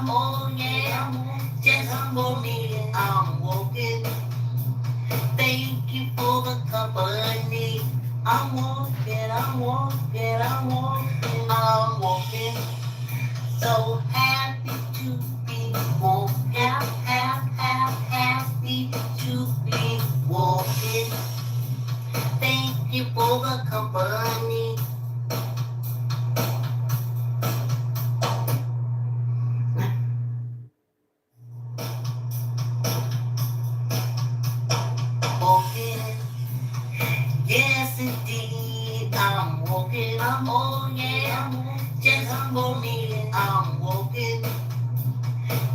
oh yeah, just for me, I'm walking. Thank you for the company. I'm walking. So happy to be walking. Happy to be walking. Thank you for the company. Walking. Yes, indeed, I'm walking. Oh yeah, just for me, I'm walking.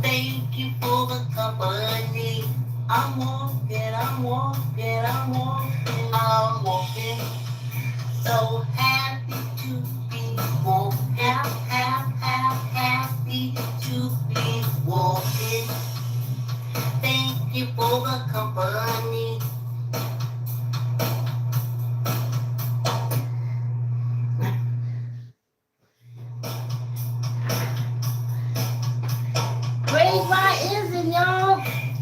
Thank you for the company. I'm walking. So happy to be walking. Happy to be walking. Thank you for the company. Great, why isn't y'all?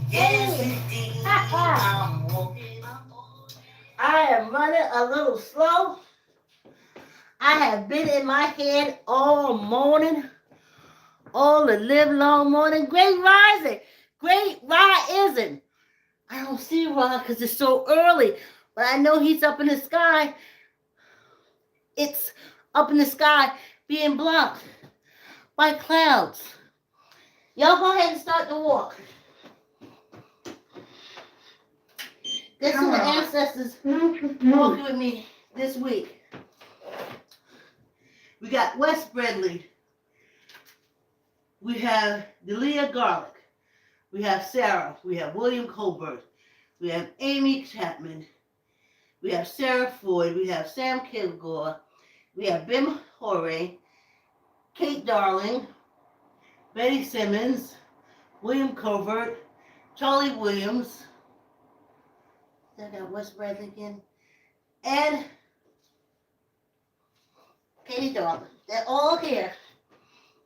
Yes, indeed, I'm walking. I am running a little slow. I have been in my head all morning, all the live long morning. Great rising, great rising. I don't see Ra because it's so early, but I know he's up in the sky. It's up in the sky being blocked by clouds. Y'all go ahead and start the walk. This is the ancestors walking with me this week. We got Wes Bradley. We have Delia Garlic. We have Sarah. We have William Colbert. We have Amy Chapman. We have Sarah Floyd. We have Sam Kilgore. We have Bim Horay. Kate Darling. Betty Simmons. William Colbert. Charlie Williams. I got Wes Bradley again. And Katie Darling. They're all here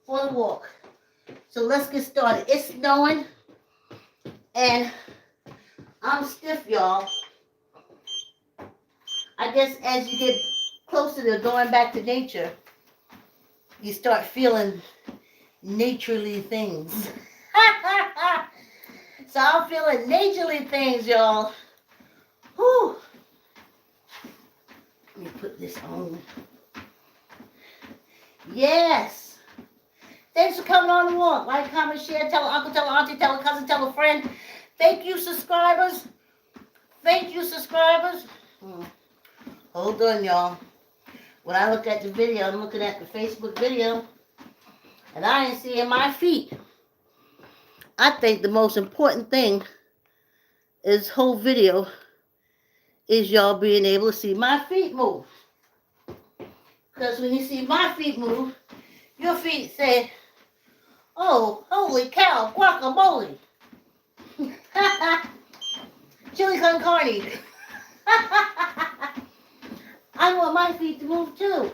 for the walk. So let's get started. It's snowing and I'm stiff, y'all. I guess as you get closer to going back to nature, you start feeling naturally things. So I'm feeling naturally things, y'all. Whew. Let me put this on. Yes. Thanks for coming on the walk. Like, comment, share, tell uncle, tell auntie, tell a cousin, tell a friend. Thank you, subscribers. Thank you, subscribers. Hold on, y'all. When I look at the video, I'm looking at the Facebook video, and I ain't seeing my feet. I think the most important thing is this whole video is y'all being able to see my feet move. Because when you see my feet move, your feet say, oh, holy cow, guacamole. Chili con carne. I want my feet to move too.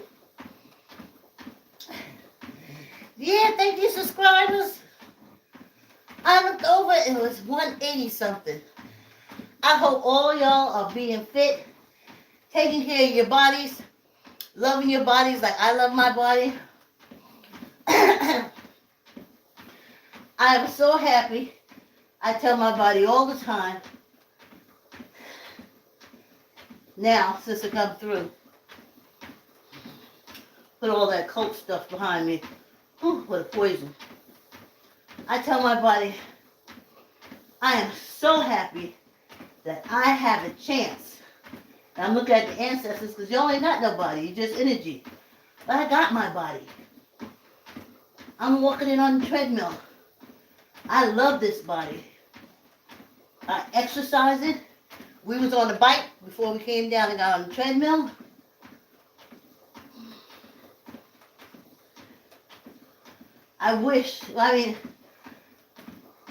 Yeah, thank you, subscribers. I looked over, it was 180 something. I hope all y'all are being fit, taking care of your bodies, loving your bodies like I love my body. I am so happy. I tell my body all the time. Now, since I come through, put all that coke stuff behind me. Whew, what a poison. I tell my body, I am so happy that I have a chance. And I'm looking at the ancestors because you only got no body, you just energy. But I got my body. I'm walking it on the treadmill. I love this body. I exercise it. We was on the bike before we came down and got on the treadmill.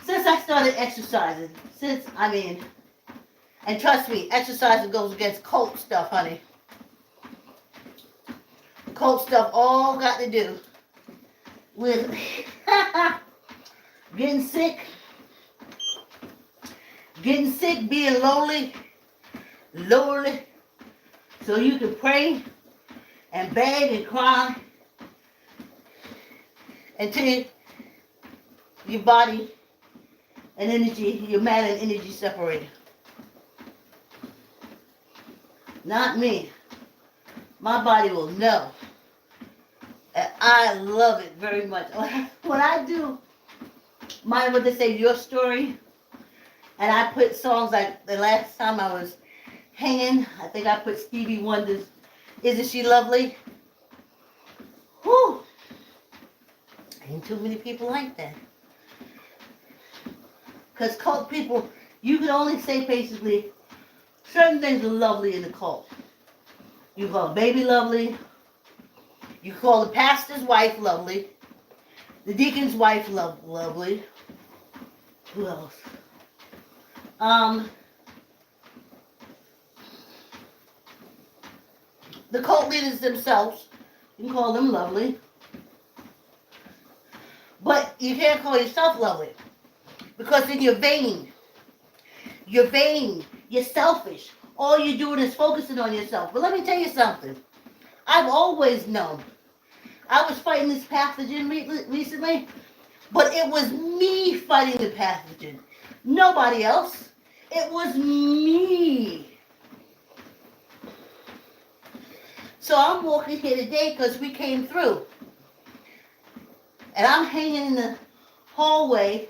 Since I started exercising, and trust me, exercising goes against cult stuff, honey. Cult stuff all got to do with getting sick, being lonely, so you can pray and beg and cry until your body and energy, your matter and energy separated. Not me. My body will know. And I love it very much. When I do what they say, your story, and I put songs like the last time I was hanging, I think I put Stevie Wonder's Isn't She Lovely? Whew. Ain't too many people like that. Because cult people, you can only say basically certain things are lovely in the cult. You call baby lovely. You call the pastor's wife lovely. The deacon's wife lovely. Who else? The cult leaders themselves, you can call them lovely. But you can't call yourself lovely. Because then you're vain. You're vain. You're selfish. All you're doing is focusing on yourself. But let me tell you something. I've always known. I was fighting this pathogen recently, but it was me fighting the pathogen. Nobody else. It was me. So I'm walking here today because we came through. And I'm hanging in the hallway,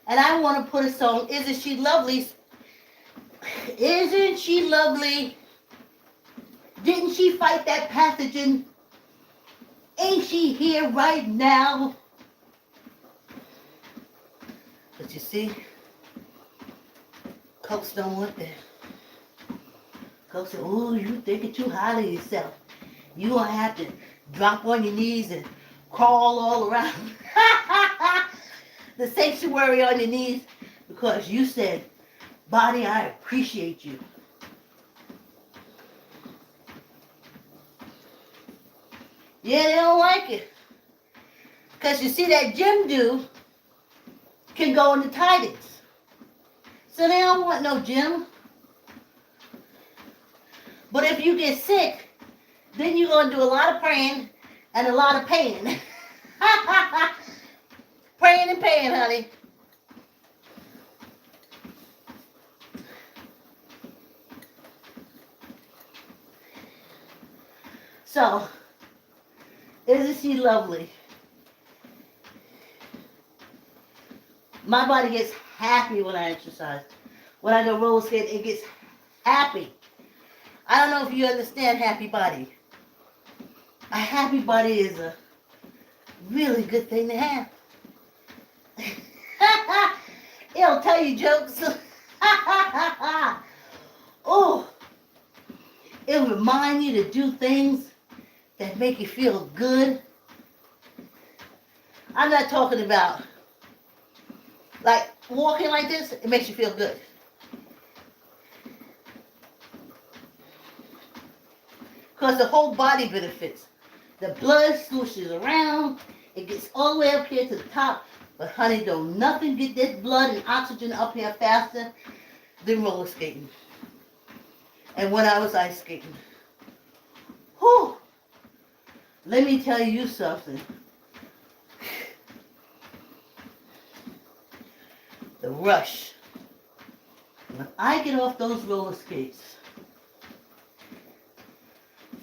and I want to put a song, Isn't She Lovely? Isn't she lovely? Didn't she fight that pathogen? Ain't she here right now? But you see, cults don't want that. Cults say, oh, you thinking too highly of yourself. You gonna have to drop on your knees and crawl all around the sanctuary on your knees because you said, body, I appreciate you. Yeah, they don't like it. Because you see, that gym dude can go into tidings. So they don't want no gym. But if you get sick, then you're going to do a lot of praying and a lot of paying. Praying and paying, honey. So, isn't she lovely? My body gets happy when I exercise. When I go roller skate, it gets happy. I don't know if you understand happy body. A happy body is a really good thing to have. It'll tell you jokes. Oh, it'll remind you to do things that make you feel good. I'm not talking about like walking like this, it makes you feel good. Because the whole body benefits. The blood swooshes around, it gets all the way up here to the top. But honey, don't nothing get this blood and oxygen up here faster than roller skating. And when I was ice skating. Whew. Let me tell you something. The rush. When I get off those roller skates,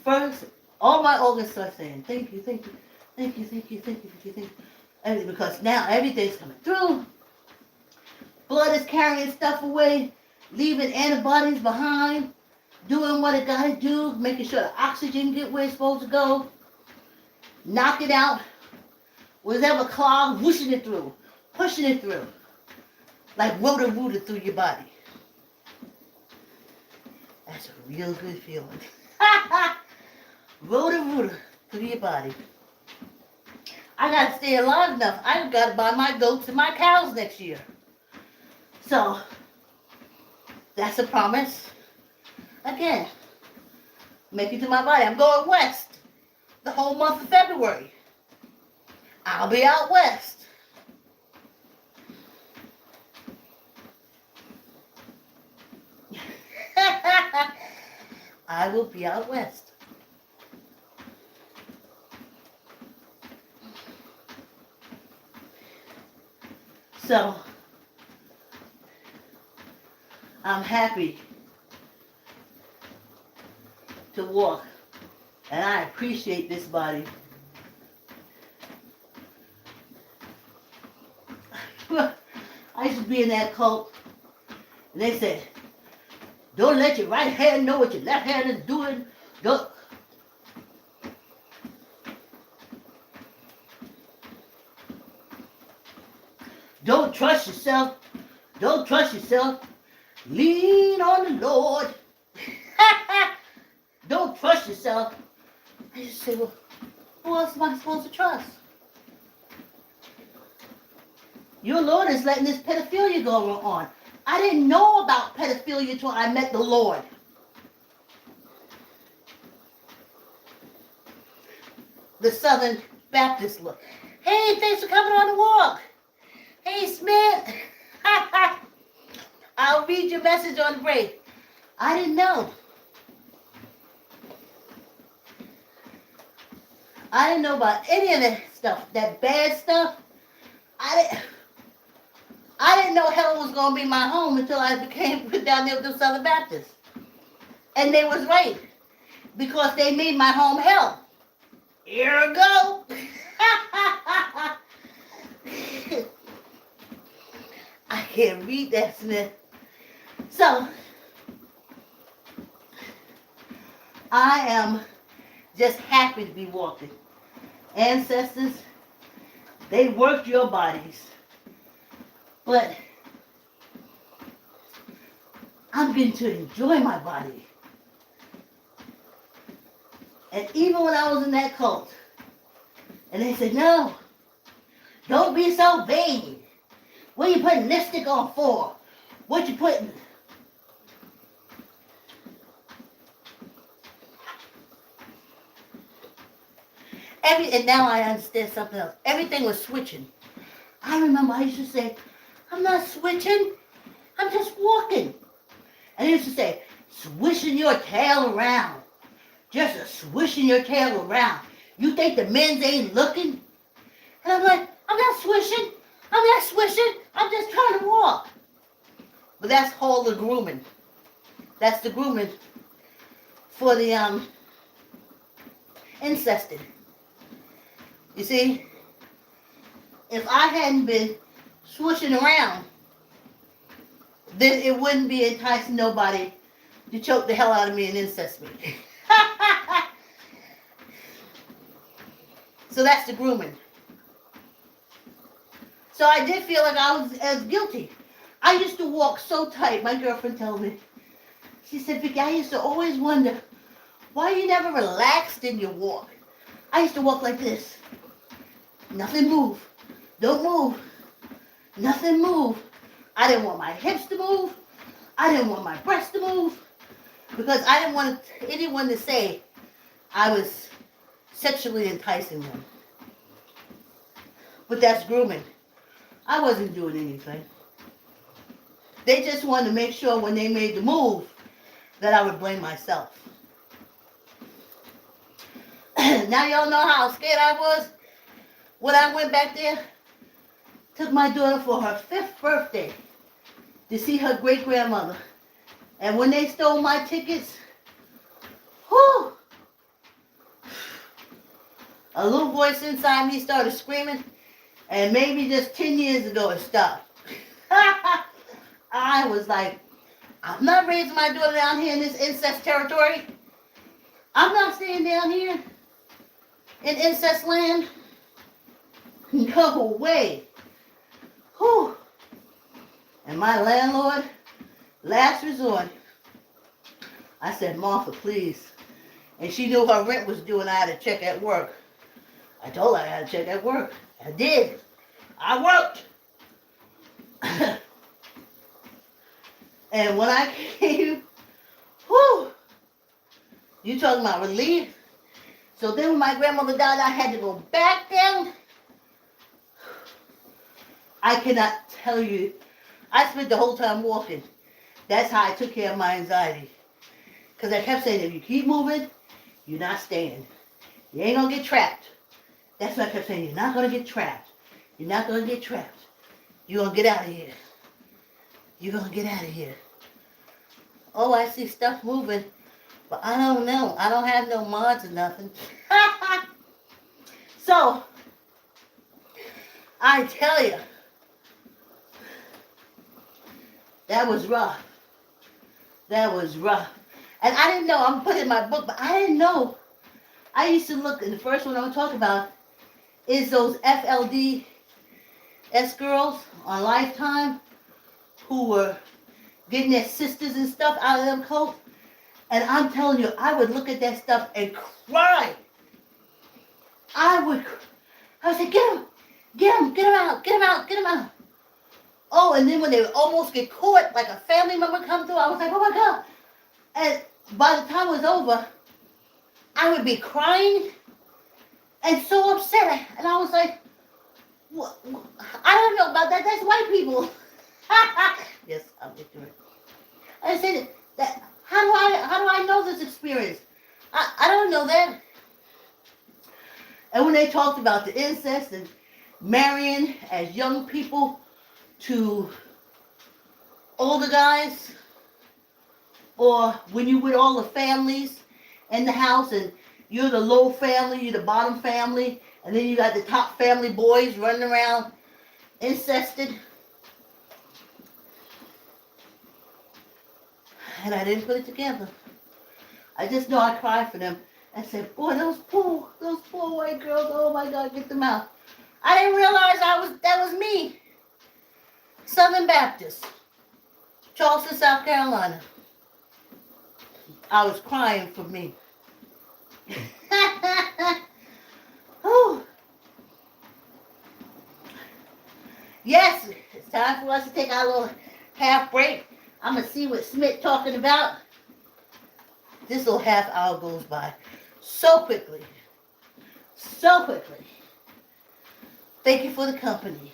first, all my organs start saying, thank you, thank you, thank you, thank you, thank you, thank you, thank you. And because now everything's coming through. Blood is carrying stuff away, leaving antibodies behind, doing what it gotta do, making sure the oxygen get where it's supposed to go, knock it out, whatever clog, whooshing it through, pushing it through, like rotor-rooter through your body. That's a real good feeling. Rotor-rooter through your body. I gotta stay alive enough. I gotta buy my goats and my cows next year. So, that's a promise. Again, make it to my body. I'm going west the whole month of February. I'll be out west. I will be out west. So, I'm happy to walk, and I appreciate this body. I used to be in that cult, and they said, don't let your right hand know what your left hand is doing. Don't trust yourself. Don't trust yourself. Lean on the Lord. Don't trust yourself. I used to say, well, who else am I supposed to trust? Your Lord is letting this pedophilia go on. I didn't know about pedophilia until I met the Lord. The Southern Baptist look. Hey, thanks for coming on the walk. Hey, Smith. I'll read your message on the break. I didn't know. I didn't know about any of that stuff, that bad stuff. I didn't know hell was going to be my home until I came down there with the Southern Baptists. And they was right, because they made my home hell. Here we go. I can't read that, Smith. So, I am just happy to be walking. Ancestors, they worked your bodies. But I'm getting to enjoy my body. And even when I was in that cult, and they said, no, don't be so vain. What are you putting lipstick on for? What you putting? And now I understand something else. Everything was switching. I remember I used to say, I'm not switching. I'm just walking. And they used to say, swishing your tail around. Just a swishing your tail around. You think the men's ain't looking? And I'm like, I'm not swishing. I'm not swishing. I'm just trying to walk. But that's all the grooming. That's the grooming for the incesting. You see, if I hadn't been swishing around, then it wouldn't be enticing nobody to choke the hell out of me and incest me. So that's the grooming. So I did feel like I was as guilty. I used to walk so tight. My girlfriend told me. She said, Vicky, I used to always wonder why you never relaxed in your walk. I used to walk like this. Nothing move. Don't move. Nothing move. I didn't want my hips to move. I didn't want my breasts to move. Because I didn't want anyone to say I was sexually enticing them. But that's grooming. I wasn't doing anything. They just wanted to make sure when they made the move that I would blame myself. Now y'all know how scared I was when I went back there. Took my daughter for her 5th birthday to see her great-grandmother. And when they stole my tickets, whew, a little voice inside me started screaming, and maybe just 10 years ago it stopped. I was like, I'm not raising my daughter down here in this incest territory. I'm not staying down here in incest land. No way. Whew. And my landlord, last resort, I said, Martha, please. And she knew her rent was due and I had to check at work. I told her I had to check at work. I did. I worked. And when I came, whew, you talking about relief. So then when my grandmother died, I had to go back down. I cannot tell you. I spent the whole time walking. That's how I took care of my anxiety. Because I kept saying, if you keep moving, you're not staying. You ain't gonna get trapped. That's what I kept saying. You're not gonna get trapped. You're not gonna get trapped. You're gonna get out of here. You're gonna get out of here. Oh, I see stuff moving, but I don't know. I don't have no mods or nothing. So, I tell you, that was rough. That was rough. And I didn't know, I'm putting in my book, but I didn't know. I used to look, and the first one I'm going to talk about is those FLDS girls on Lifetime who were getting their sisters and stuff out of them coats. And I'm telling you, I would look at that stuff and cry. I would say, get him out, get him out, get him out. Oh, and then when they would almost get caught, like a family member come through, I was like, oh my God. And by the time it was over, I would be crying and so upset. And I was like, what? I don't know about that. That's white people. Yes, I'm ignorant. I said, that, how do I know this experience? I don't know that. And when they talked about the incest and marrying as young people to older guys, or when you with all the families in the house and you're the low family, you're the bottom family, and then you got the top family boys running around incested. And I didn't put it together. I just know I cried for them. I said, boy, those poor white girls, oh my God, get them out. I didn't realize that was me. Southern Baptist, Charleston, South Carolina. I was crying for me. Yes, it's time for us to take our little half break. I'm going to see what Smith talking about. This little half hour goes by so quickly. So quickly. Thank you for the company.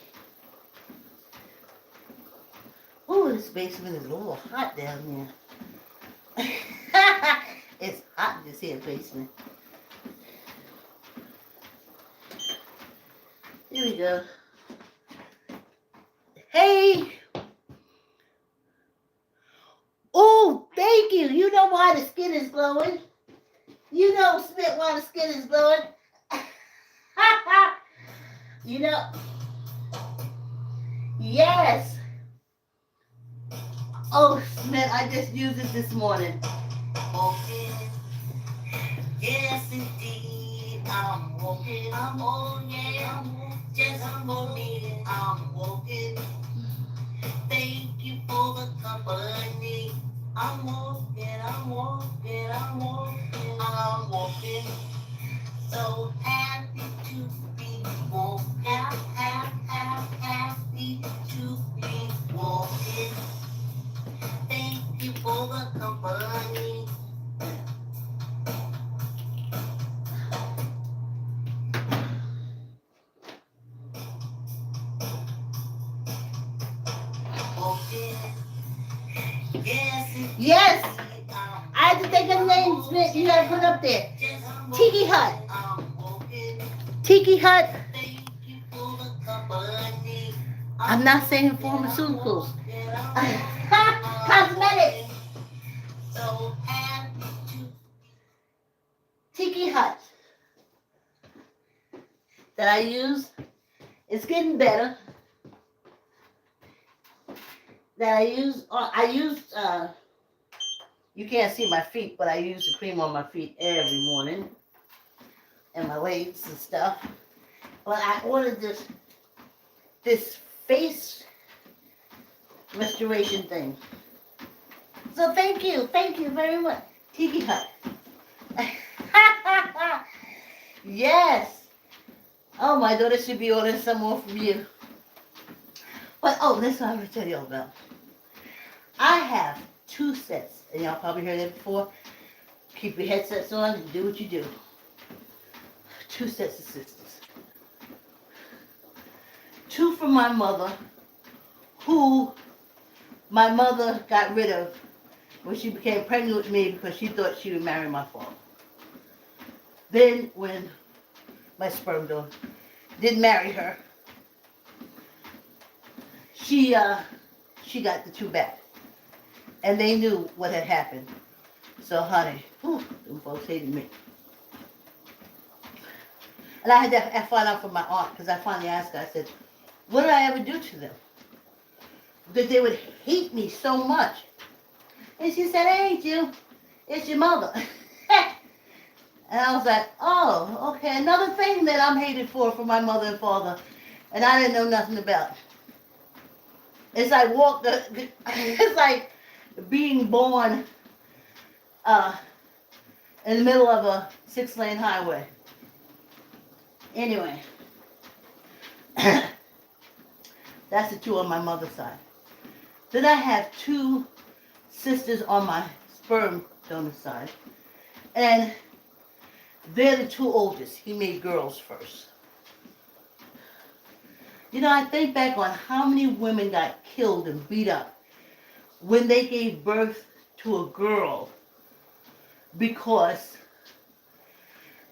Oh, this basement is a little hot down there. It's hot in this here basement. Here we go. Hey! Oh, thank you. You know why the skin is glowing. You know, Smith, why the skin is glowing. You know. Yes. Oh, Smith, I just used it this morning. Walking, yes indeed, I'm walking, I'm on, yeah, just I'm walking, I'm walking. Thank you for the company. I'm walking, I'm walking, I'm walking, I'm walking. So happy to be walking, happy to be walking. Thank you for the company. Yes. I had to think of the name, Smith. You gotta put it up there. Tiki Hut. Tiki Hut. I'm not saying pharmaceuticals. Cosmetics. Tiki Hut. That I use. It's getting better. That I use, you can't see my feet, but I use the cream on my feet every morning. And my legs and stuff. But I ordered this face restoration thing. So thank you very much. Tiki Hut. Yes. Oh, my daughter should be ordering some more from you. But, oh, this is what I'm going to tell you all about. I have 2 sets, and y'all probably heard it before. Keep your headsets on and do what you do. 2 sets of sisters. 2 from my mother, who my mother got rid of when she became pregnant with me because she thought she would marry my father. Then when my sperm donor didn't marry her, she got the two back. And they knew what had happened. So honey, whew, them folks hated me. And I had to find out from my aunt, because I finally asked her, I said, what did I ever do to them that they would hate me so much? And she said, it ain't you, it's your mother. And I was like, oh, okay, another thing that I'm hated for my mother and father, and I didn't know nothing about. It's like it's like being born in the middle of a 6-lane highway. Anyway, that's the two on my mother's side. Then I have two sisters on my sperm donor side, and they're the two oldest. He made girls first. You know, I think back on how many women got killed and beat up when they gave birth to a girl because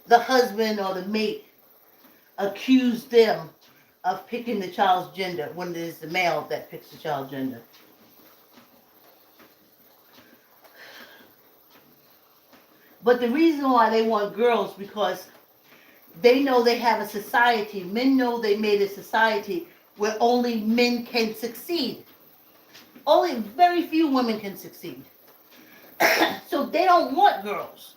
the husband or the mate accused them of picking the child's gender when it is the male that picks the child's gender. But the reason why they want girls, because they know they have a society. Men know they made a society where only men can succeed. Only very few women can succeed. So they don't want girls.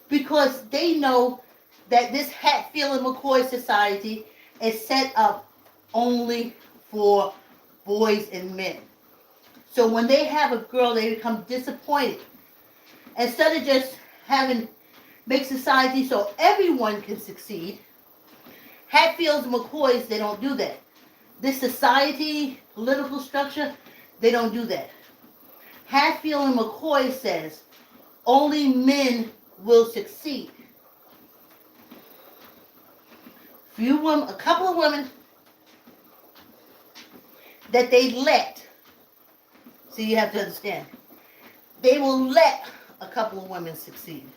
Because they know that this Hatfield-McCoy society is set up only for boys and men. So when they have a girl, they become disappointed. Instead of just make society so everyone can succeed, Hatfields and McCoys, they don't do that. This society, political structure, they don't do that. Hatfield and McCoy says only men will succeed. A couple of women that they let, so you have to understand, they will let a couple of women succeed.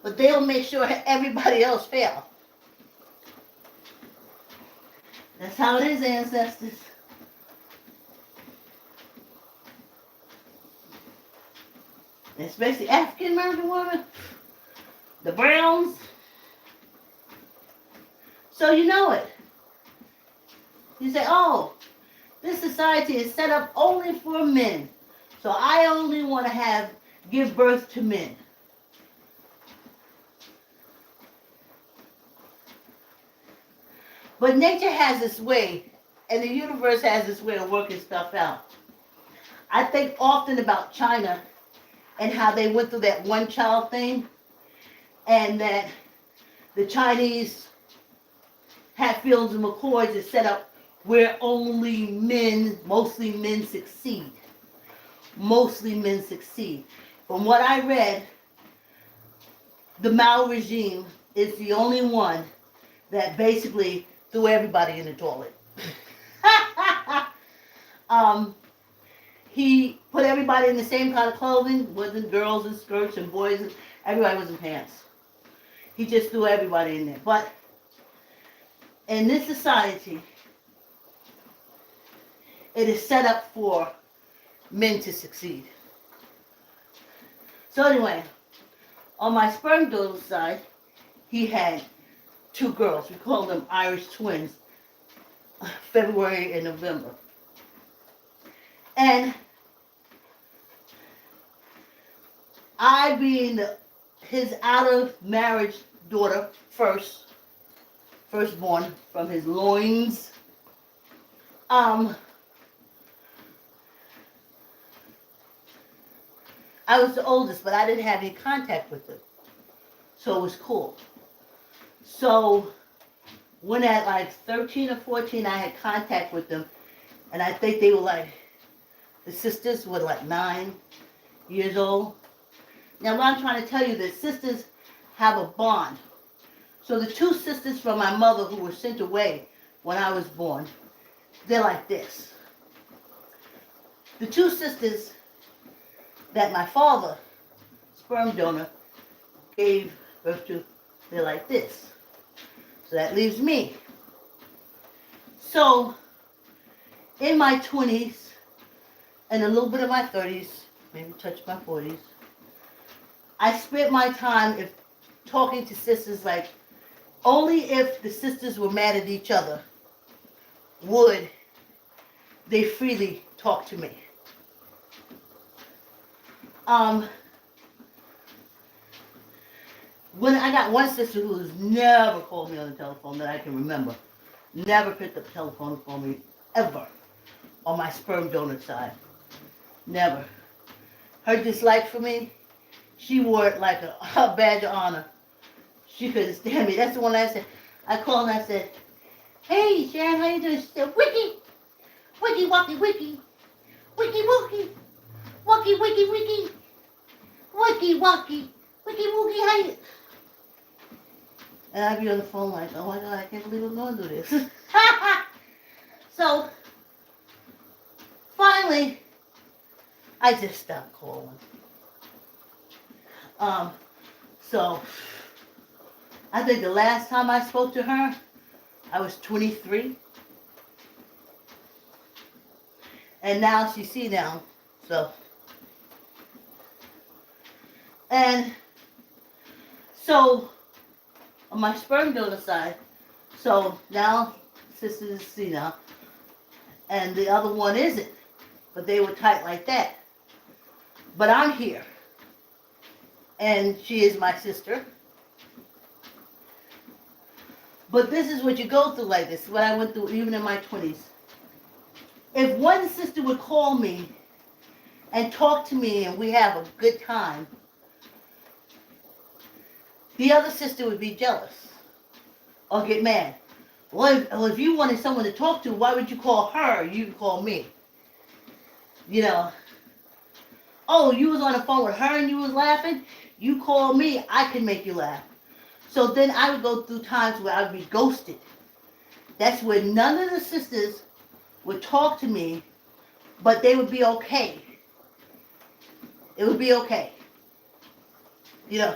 But they'll make sure everybody else fails. That's how it is, ancestors. Especially African American women, the Browns. So you know it. You say, oh, this society is set up only for men. So I only want to give birth to men. But nature has its way, and the universe has its way of working stuff out. I think often about China and how they went through that one-child thing, and that the Chinese Hatfields and McCoys is set up where only men, mostly men succeed. Mostly men succeed. From what I read, the Mao regime is the only one that basically threw everybody in the toilet. He put everybody in the same kind of clothing, wasn't girls in skirts and boys, everybody was in pants. He just threw everybody in there. But in this society, it is set up for men to succeed. So anyway, on my sperm donor side, he had two girls. We call them Irish twins, February and November. And I, being his out of marriage daughter, firstborn from his loins, I was the oldest, but I didn't have any contact with them. So it was cool. So when at like 13 or 14, I had contact with them, and I think they were like, the sisters were like 9 years old. Now what I'm trying to tell you, the sisters have a bond. So the two sisters from my mother who were sent away when I was born, they're like this. the two sisters that my father, sperm donor, gave birth to, they're like this. So that leaves me. So in my 20s and a little bit of my 30s, maybe touch my 40s, I spent my time talking to sisters like only if the sisters were mad at each other would they freely talk to me. When I got one sister who has never called me on the telephone that I can remember, never picked up the telephone to call me ever on my sperm donor side, never. Her dislike for me, she wore it like a badge of honor. She couldn't stand me. That's the one I said. I called and I said, "Hey Sharon, how you doing?" She said, "Wiki, wiki, waki, wiki, wiki, wookie, waki, wiki, wiki, wiki, waki, wiki, wookie, how you?" And I'd be on the phone like, "Oh my God, I can't believe I'm going to do this." So, finally, I just stopped calling. So, I think the last time I spoke to her, I was 23. And now she's senile, so. And so, on my sperm donor side, so now sister is senile, and the other one isn't, but they were tight like that. But I'm here, and she is my sister. But this is what you go through like this, what I went through even in my 20s. If one sister would call me and talk to me and we have a good time, the other sister would be jealous or get mad. Well, if you wanted someone to talk to, why would you call her? You could call me. You know, oh, you was on the phone with her and you was laughing? You call me, I can make you laugh. So then I would go through times where I would be ghosted. That's where none of the sisters would talk to me, but they would be okay. It would be okay. You know,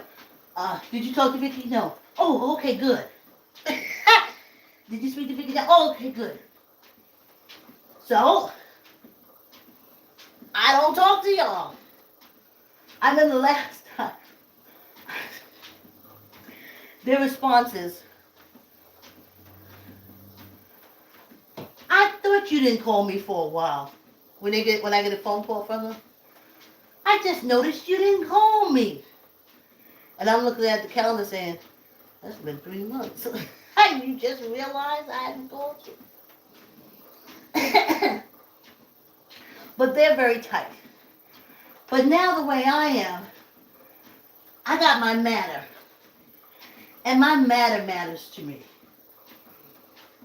did you talk to Vicky? No. Oh, okay, good. Did you speak to Vicky? No. Oh, okay, good. So, I don't talk to y'all. I remember the last time. Their responses, "I thought you didn't call me for a while." When I get a phone call from them, "I just noticed you didn't call me." And I'm looking at the calendar saying, "That's been 3 months." You just realized I hadn't called you. But they're very tight. But now the way I am, I got my matter. And my matter matters to me.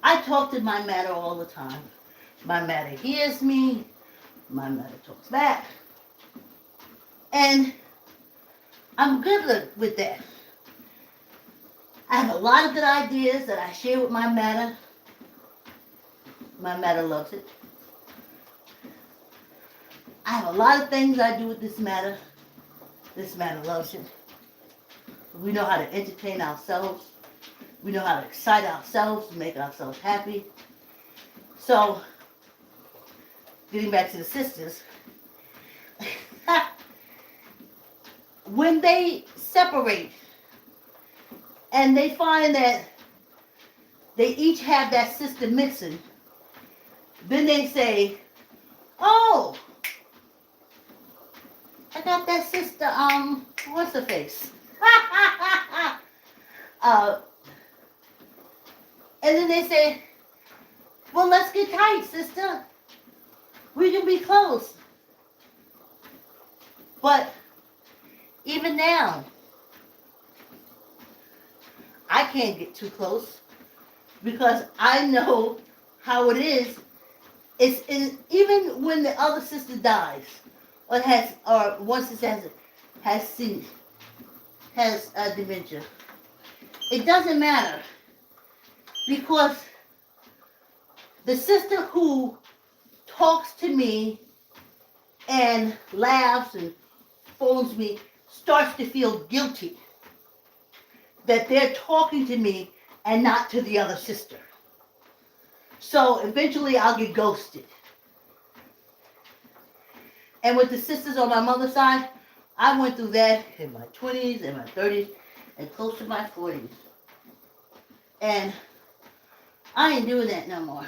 I talk to my matter all the time. My matter hears me. My matter talks back. And I'm good with that. I have a lot of good ideas that I share with my matter. My matter loves it. I have a lot of things I do with this matter. This matter loves it. We know how to entertain ourselves. We know how to excite ourselves, make ourselves happy. So, getting back to the sisters, when they separate and they find that they each have that sister missing, then they say, "Oh, I got that sister, what's her face?" And then they say, "Well, let's get tight, sister. We can be close." But even now, I can't get too close because I know how it is. Even when the other sister dies, or one sister has dementia, it doesn't matter because the sister who talks to me and laughs and phones me starts to feel guilty that they're talking to me and not to the other sister. So eventually I'll get ghosted. And with the sisters on my mother's side, I went through that in my 20s and my 30s and close to my 40s. And I ain't doing that no more.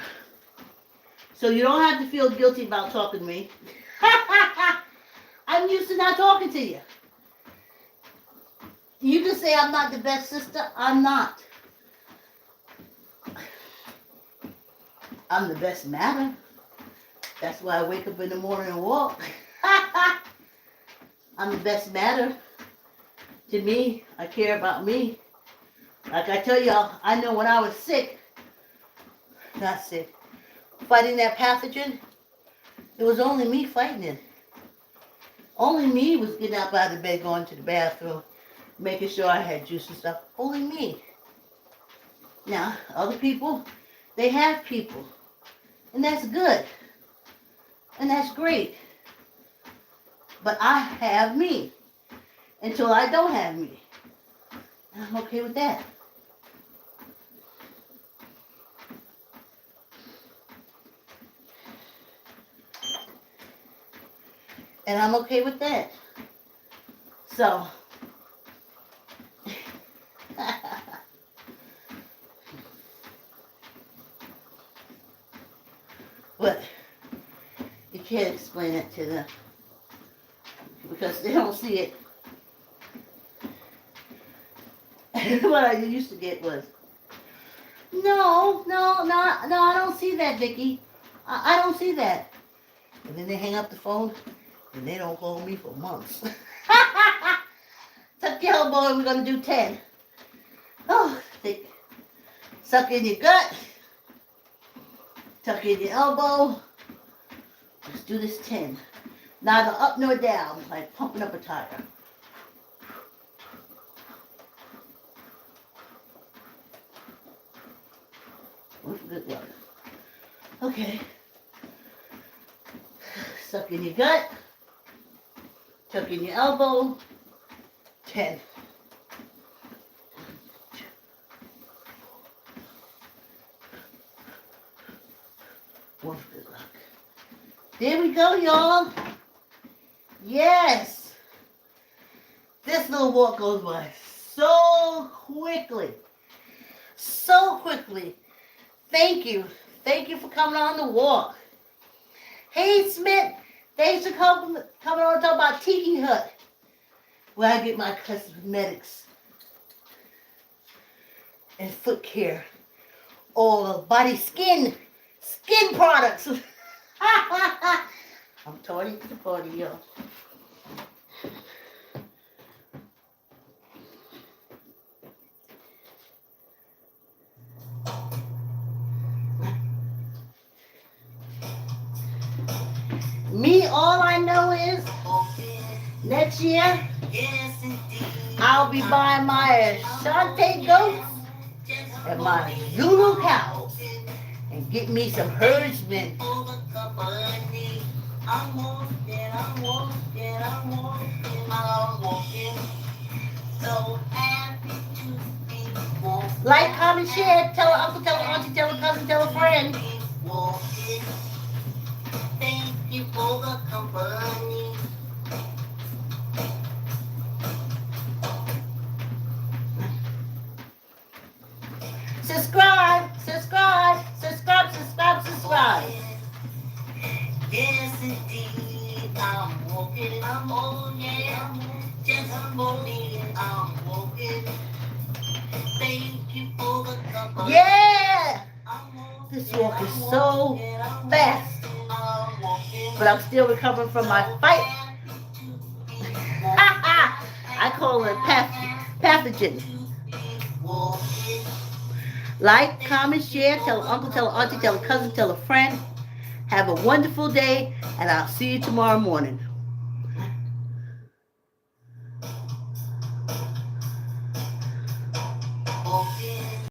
So you don't have to feel guilty about talking to me. I'm used to not talking to you. You can say I'm not the best sister. I'm not. I'm the best matter. That's why I wake up in the morning and walk. I'm the best matter. To me, I care about me. Like I tell y'all, I know when I was sick, not sick, fighting that pathogen, it was only me fighting it. Only me was getting up out of bed, going to the bathroom, making sure I had juice and stuff. Only me. Now, other people, they have people. And that's good. And that's great. But I have me until I don't have me. And I'm okay with that. And I'm okay with that. So, but you can't explain it to them because they don't see it. What I used to get was, no, I don't see that, Vicky. I don't see that. And then they hang up the phone and they don't call me for months. Tuck your elbow and we're going to do 10. Oh, suck in your gut. Tuck in your elbow. Let's do this 10. Neither up nor down, like pumping up a tire. What's good luck? Okay. Suck in your gut. Tuck in your elbow. 10. One for good luck. There we go, y'all. Yes. This little walk goes by so quickly. So quickly. Thank you. Thank you for coming on the walk. Hey, Smith. Thanks for coming on to talk about Tiki Hut, where I get my cosmetics and foot care. All the body skin products. I'm tardy to the party, y'all. Me, all I know is next year I'll be buying my Ashanti goats and my Zulu cows and get me some herdsmen. Like, comment, share, tell an uncle, tell an auntie, tell a cousin, tell a friend. Thank you for the company. Subscribe. Yes, indeed, I'm walking, I'm on, yeah. Just I'm walking. Thank you for the company. Yeah! This walk is so fast. But I'm still recovering from my fight. I call it pathogen. Like, comment, share, tell an uncle, tell an auntie, tell a cousin, tell a friend. Have a wonderful day, and I'll see you tomorrow morning.